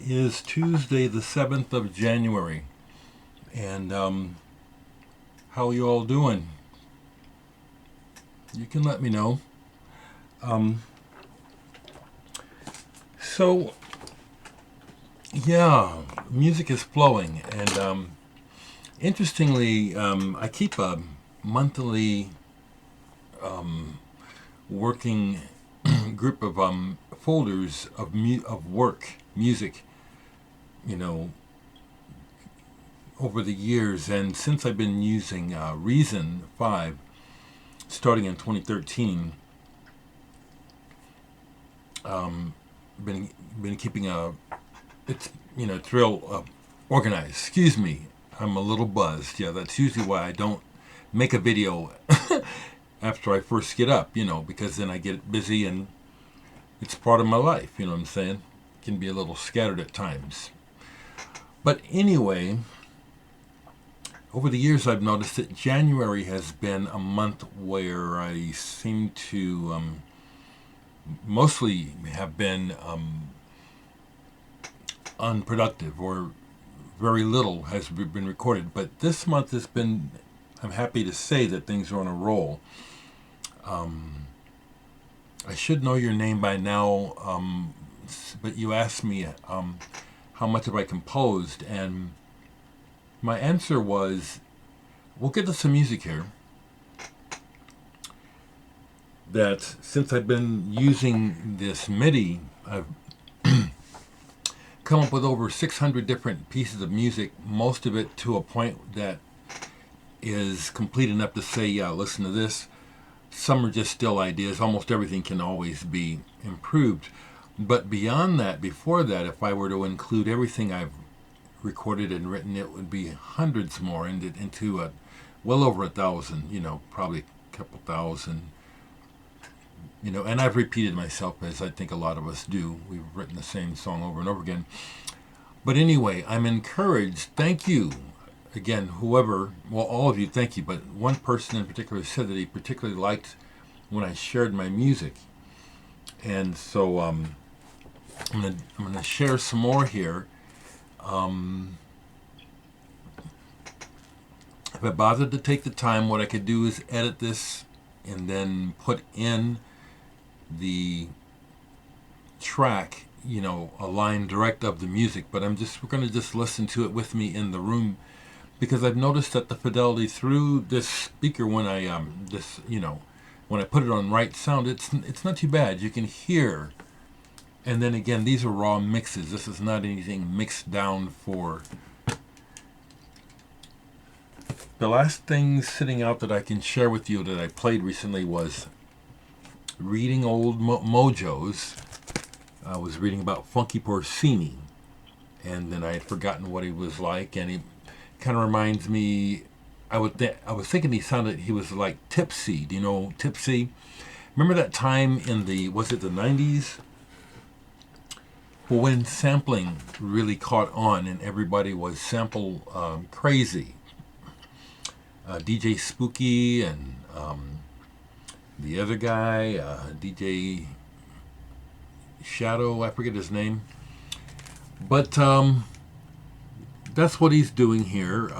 is Tuesday, the 7th of January. And how are you all doing? You can let me know. So, yeah, music is flowing. And interestingly, I keep a monthly working group of folders of work, music, you know, over the years. And since I've been using Reason 5, starting in 2013, been keeping it's real organized. Excuse me, I'm a little buzzed. Yeah, that's usually why I don't make a video after I first get up, because then I get busy and it's part of my life, you know what I'm saying? It can be a little scattered at times. But anyway, over the years I've noticed that January has been a month where I seem to mostly have been unproductive, or very little has been recorded. But this month has been, I'm happy to say that things are on a roll. I should know your name by now, but you asked me how much have I composed, and my answer was, we'll get to some music here, that since I've been using this MIDI, I've come up with over 600 different pieces of music, most of it to a point that is complete enough to say, yeah, listen to this. Some are just still ideas. Almost everything can always be improved. But beyond that, before that, if I were to include everything I've recorded and written, it would be hundreds more, into well over 1,000, probably a couple thousand. And I've repeated myself, as I think a lot of us do. We've written the same song over and over again. But anyway, I'm encouraged. Thank you. Again, all of you, thank you. But one person in particular said that he particularly liked when I shared my music. And so I'm gonna share some more here. If I bothered to take the time, what I could do is edit this and then put in the track, a line direct of the music. But we're going to just listen to it with me in the room, because I've noticed that the fidelity through this speaker, when I when I put it on right sound, it's not too bad. You can hear. And then again, these are raw mixes. This is not anything mixed down for. The last thing sitting out that I can share with you that I played recently was reading old mojos. I was reading about Funky Porcini, and then I had forgotten what he was like, and he kind of reminds me. I was thinking he was like Tipsy. Do you know Tipsy? Remember that time in the 90s? Well, when sampling really caught on and everybody was sample crazy. DJ Spooky and the other guy, DJ Shadow, I forget his name. But that's what he's doing here,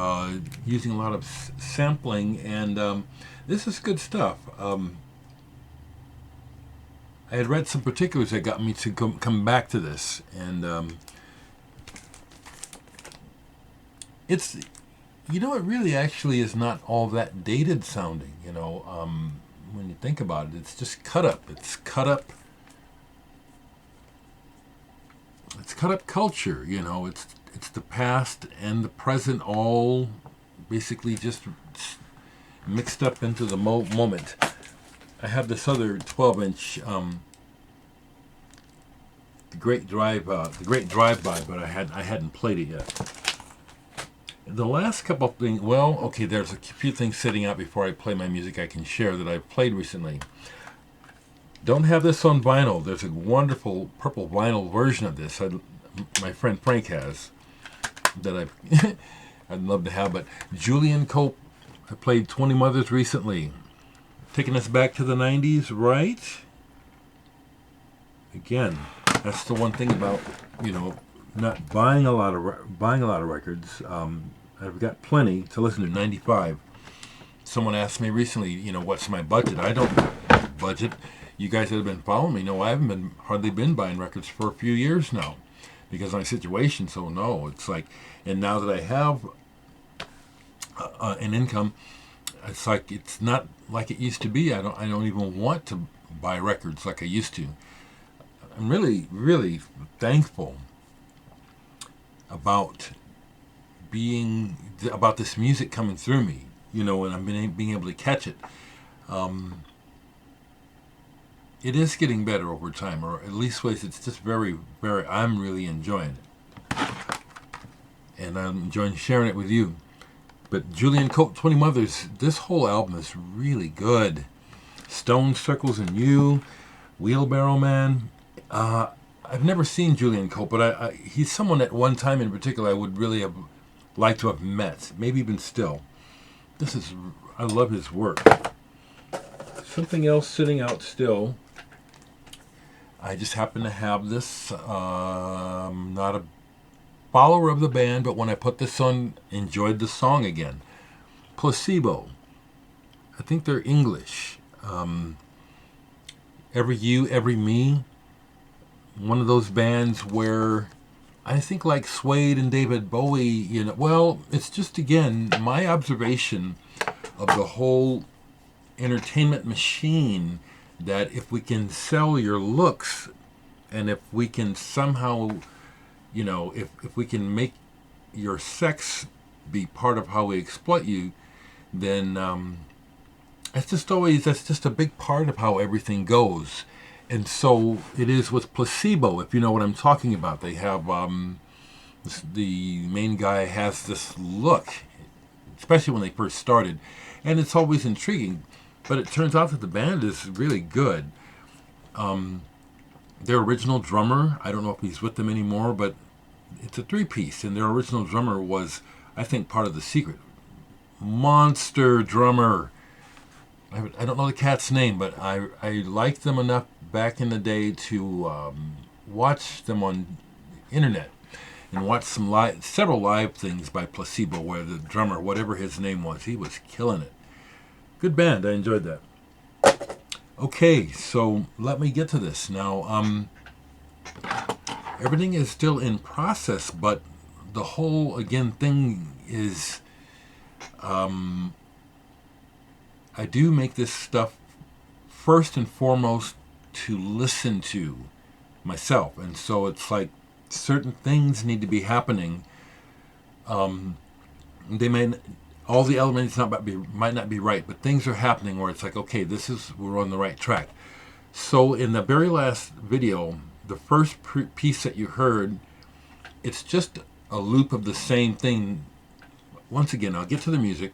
using a lot of sampling, and this is good stuff. I had read some particulars that got me to come back to this, and it really actually is not all that dated sounding, when you think about it. It's just cut up. It's cut up culture, it's the past and the present all basically just mixed up into the moment. I have this other 12-inch, the Great Drive-By, but I hadn't played it yet. The last couple of things, there's a few things sitting out before I play my music I can share that I've played recently. Don't have this on vinyl. There's a wonderful purple vinyl version of this my friend Frank has, that I'd love to have. But Julian Cope, I played 20 Mothers recently. Taking us back to the 90s, right? Again, that's the one thing about, not buying a lot of records. I've got plenty to listen to. 95. Someone asked me recently, what's my budget? I don't budget. You guys that have been following me know I haven't hardly been buying records for a few years now because of my situation. So no, it's like, and now that I have an income, it's like it's not like it used to be. I don't even want to buy records like I used to. I'm really, really thankful about this music coming through me, and I'm being able to catch it. It is getting better over time, or at least ways it's just very, very, I'm really enjoying it. And I'm enjoying sharing it with you. But Julian Cope, 20 Mothers, this whole album is really good. Stone, Circles, and You, Wheelbarrow Man. I've never seen Julian Cope, but he's someone at one time in particular I would really have liked to have met, maybe even still. I love his work. Something else sitting out still. I just happen to have this. Not a follower of the band, but when I put this on, enjoyed the song again. Placebo. I think they're English. Every You, Every Me. One of those bands where I think like Suede and David Bowie, well, it's just, again, my observation of the whole entertainment machine, that if we can sell your looks and if we can somehow, if we can make your sex be part of how we exploit you, then that's just a big part of how everything goes. And so it is with Placebo, if you know what I'm talking about. They have, the main guy has this look, especially when they first started, and it's always intriguing. But it turns out that the band is really good. Their original drummer, I don't know if he's with them anymore, but it's a three-piece, and their original drummer was, I think, part of the secret. Monster drummer. I don't know the cat's name, but I liked them enough back in the day to watch them on internet and watch several live things by Placebo where the drummer, whatever his name was, he was killing it. Good band. I enjoyed that. Okay, so let me get to this. Now, everything is still in process, but the whole, again, thing is, I do make this stuff first and foremost to listen to myself. And so it's like certain things need to be happening. All the elements might not be right, but things are happening where it's like, okay, we're on the right track. So in the very last video, the first piece that you heard, it's just a loop of the same thing. Once again, I'll get to the music.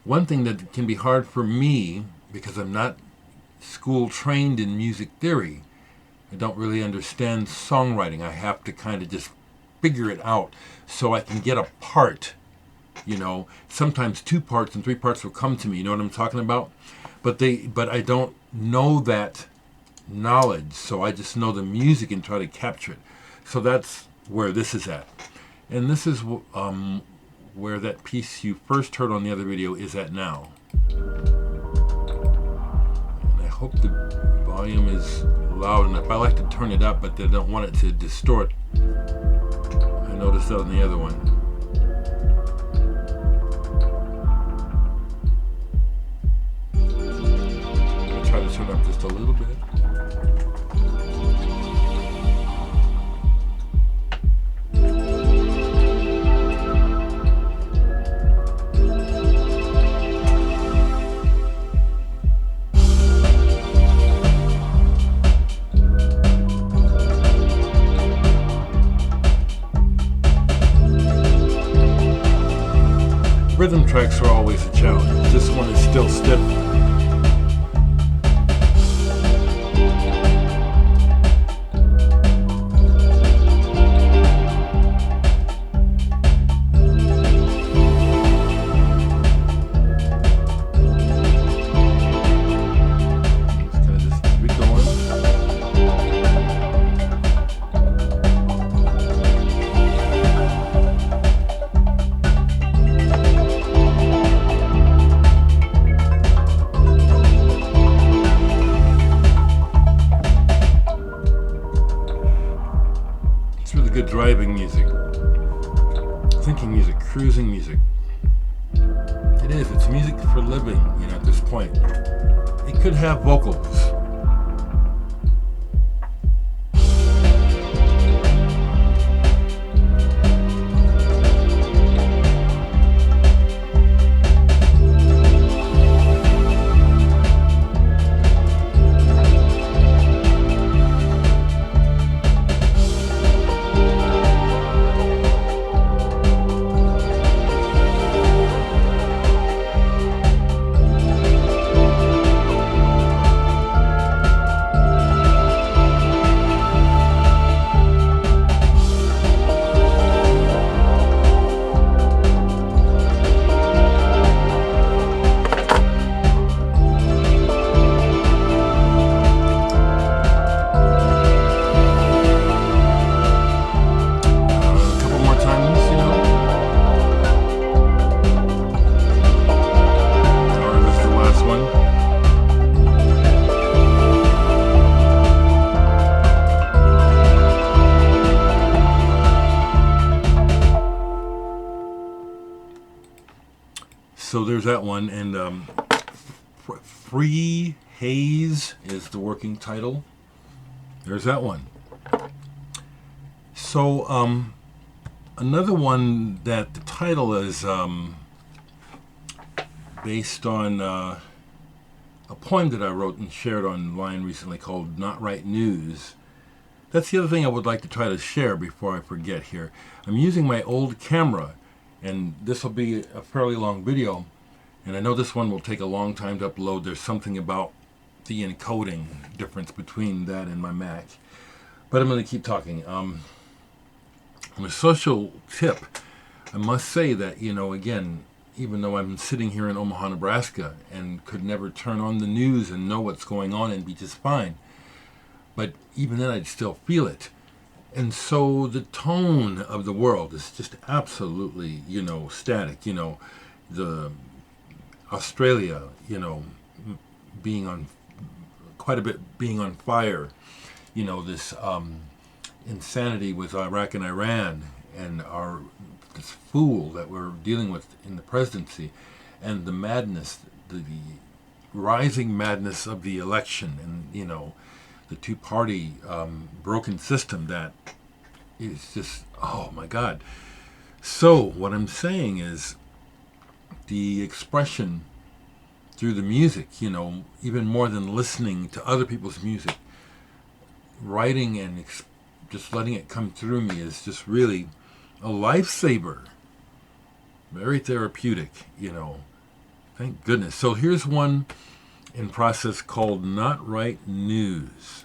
One thing that can be hard for me, because I'm not school trained in music theory, I don't really understand songwriting. I have to kind of just figure it out so I can get a part. Sometimes 2 parts and 3 parts will come to me. You know what I'm talking about? But I don't know that knowledge, so I just know the music and try to capture it. So that's where this is at, and this is where that piece you first heard on the other video is at now. And I hope the volume is loud enough. I like to turn it up, but I don't want it to distort. I noticed that on the other one. I'll try to turn up just a little bit. Rhythm tracks are always a challenge. This one is still stiff. walking music, cruising music. It is. It's music for living, at this point. It could have vocals. So there's that one, and Free Haze is the working title. There's that one. So another one that the title is based on a poem that I wrote and shared online recently called Not Right News. That's the other thing I would like to try to share before I forget here. I'm using my old camera, and this will be a fairly long video, and I know this one will take a long time to upload. There's something about the encoding difference between that and my Mac, but I'm going to keep talking. On a social tip, I must say that, again, even though I'm sitting here in Omaha, Nebraska, and could never turn on the news and know what's going on and be just fine, but even then I'd still feel it. And so the tone of the world is just absolutely, static. The Australia, being on quite a bit, being on fire. This insanity with Iraq and Iran, and this fool that we're dealing with in the presidency, and the madness, the rising madness of the election, and the two-party broken system that is just, oh my God. So what I'm saying is the expression through the music, even more than listening to other people's music, writing and just letting it come through me is just really a lifesaver. Very therapeutic, Thank goodness. So here's one in process called Not Right News.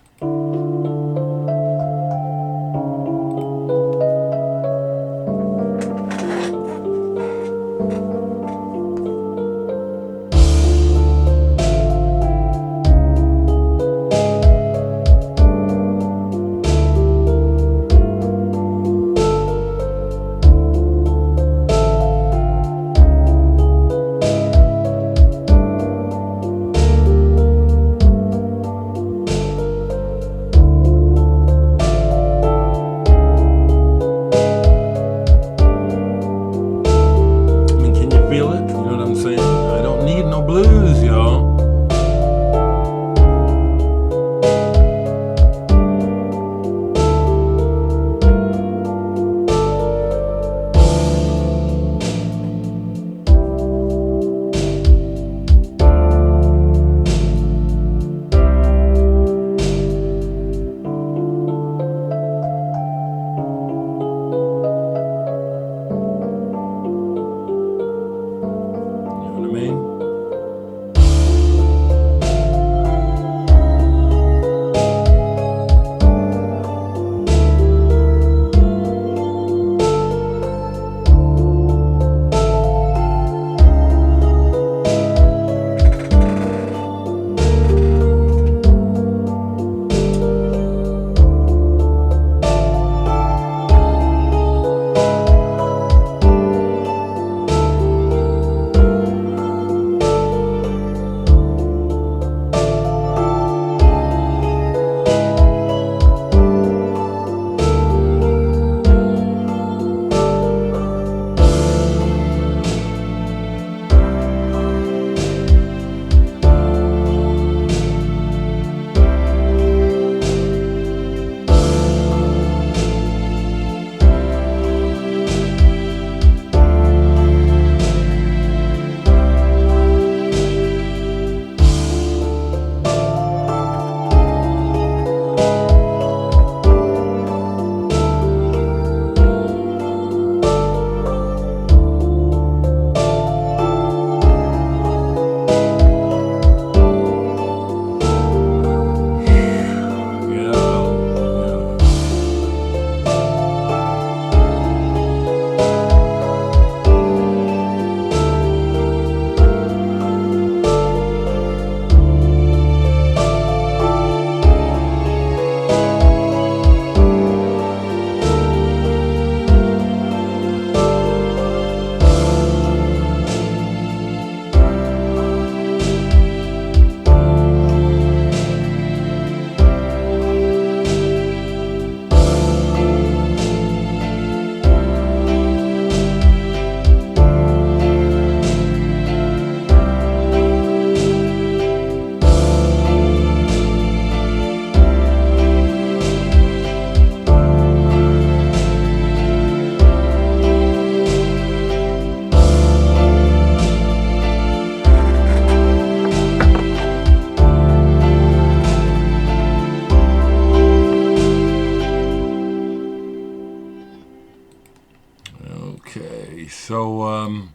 So I'm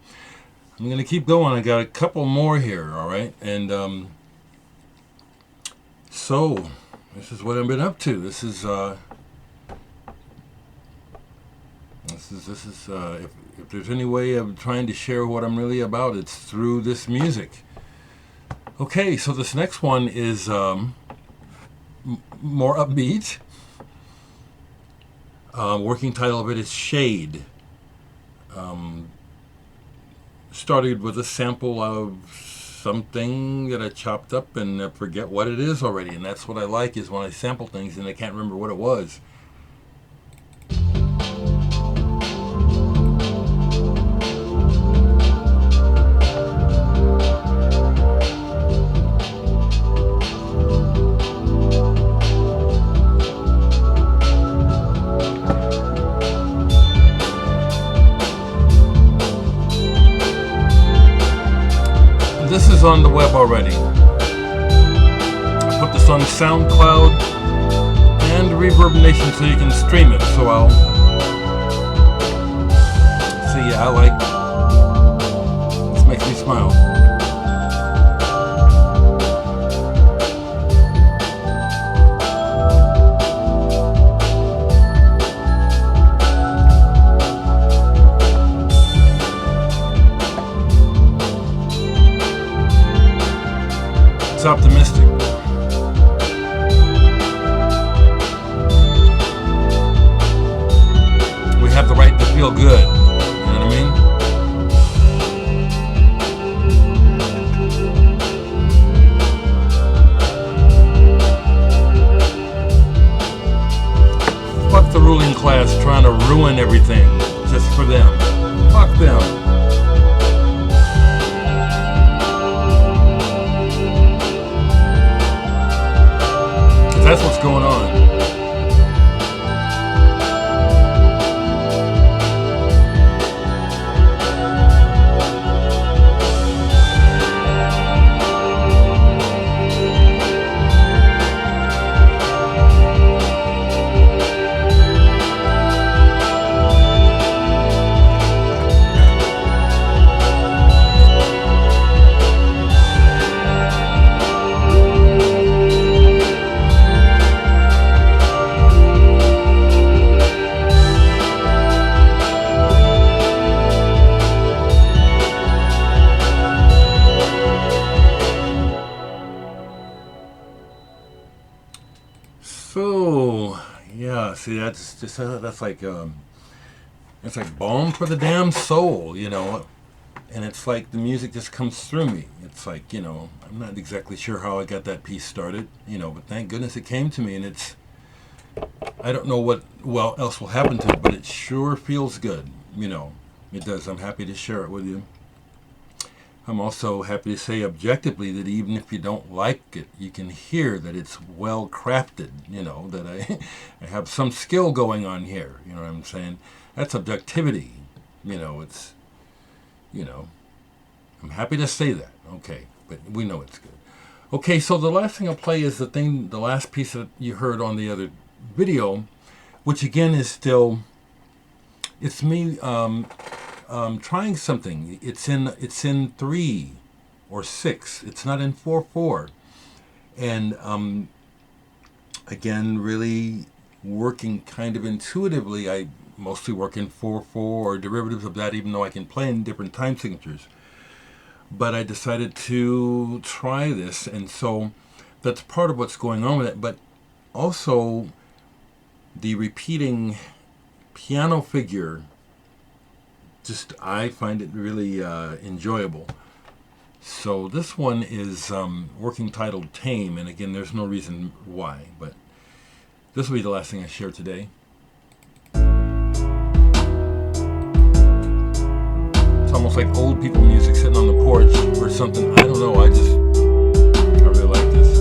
going to keep going. I got a couple more here, all right? And so this is what I've been up to. This is if there's any way of trying to share what I'm really about, it's through this music. Okay, so this next one is more upbeat. Working title of it is Shade. Started with a sample of something that I chopped up and I forget what it is already. And that's what I like, is when I sample things and I can't remember what it was. This is on the web already. I put this on SoundCloud and Reverb Nation so you can stream it. So I'll see. Yeah, I like. This makes me smile. It's optimistic. We have the right to feel good. You know what I mean? Fuck the ruling class trying to ruin everything just for them. Fuck them. That's what's going on. So, yeah, see, that's just that's like balm for the damn soul, you know. And it's like the music just comes through me. It's like, you know, I'm not exactly sure how I got that piece started, you know, but thank goodness it came to me. And it's, I don't know what else will happen to it, but it sure feels good, you know. It does. I'm happy to share it with you. I'm also happy to say objectively that even if you don't like it, you can hear that it's well crafted, you know, that I have some skill going on here, you know what I'm saying? That's objectivity, you know, it's, you know, I'm happy to say that, okay, but we know it's good. Okay, so the last thing I'll play is the last piece that you heard on the other video, which again is still, it's me, trying something. It's in 3 or 6. It's not in 4/4. And again, really working kind of intuitively. I mostly work in 4/4 or derivatives of that, even though I can play in different time signatures. But I decided to try this, and so that's part of what's going on with it. But also the repeating piano figure, just I find it really enjoyable. So this one is working titled Tame, and again, there's no reason why, but this will be the last thing I share today. It's almost like old people music sitting on the porch or something. I don't know, I really like this.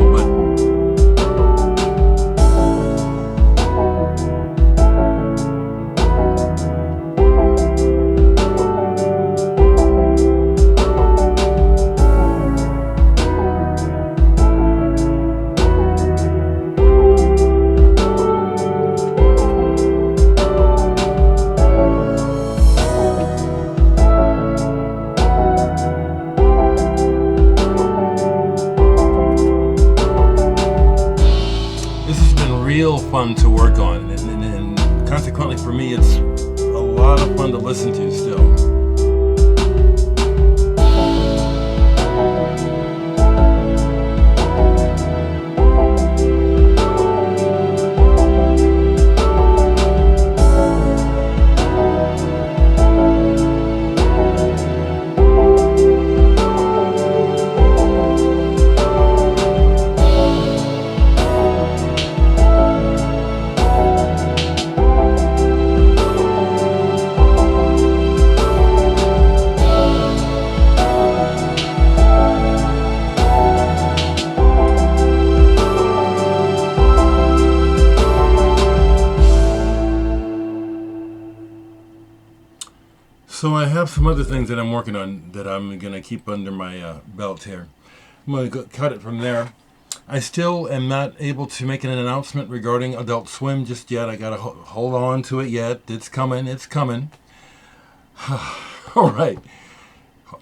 little, but real fun to work on, and consequently for me it's a lot of fun to listen to still. So I have some other things that I'm working on that I'm going to keep under my belt here. I'm going to cut it from there. I still am not able to make an announcement regarding Adult Swim just yet. I got to hold on to it yet. It's coming. It's coming. All right.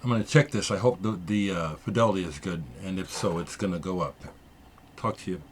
I'm going to check this. I hope the fidelity is good. And if so, it's going to go up. Talk to you.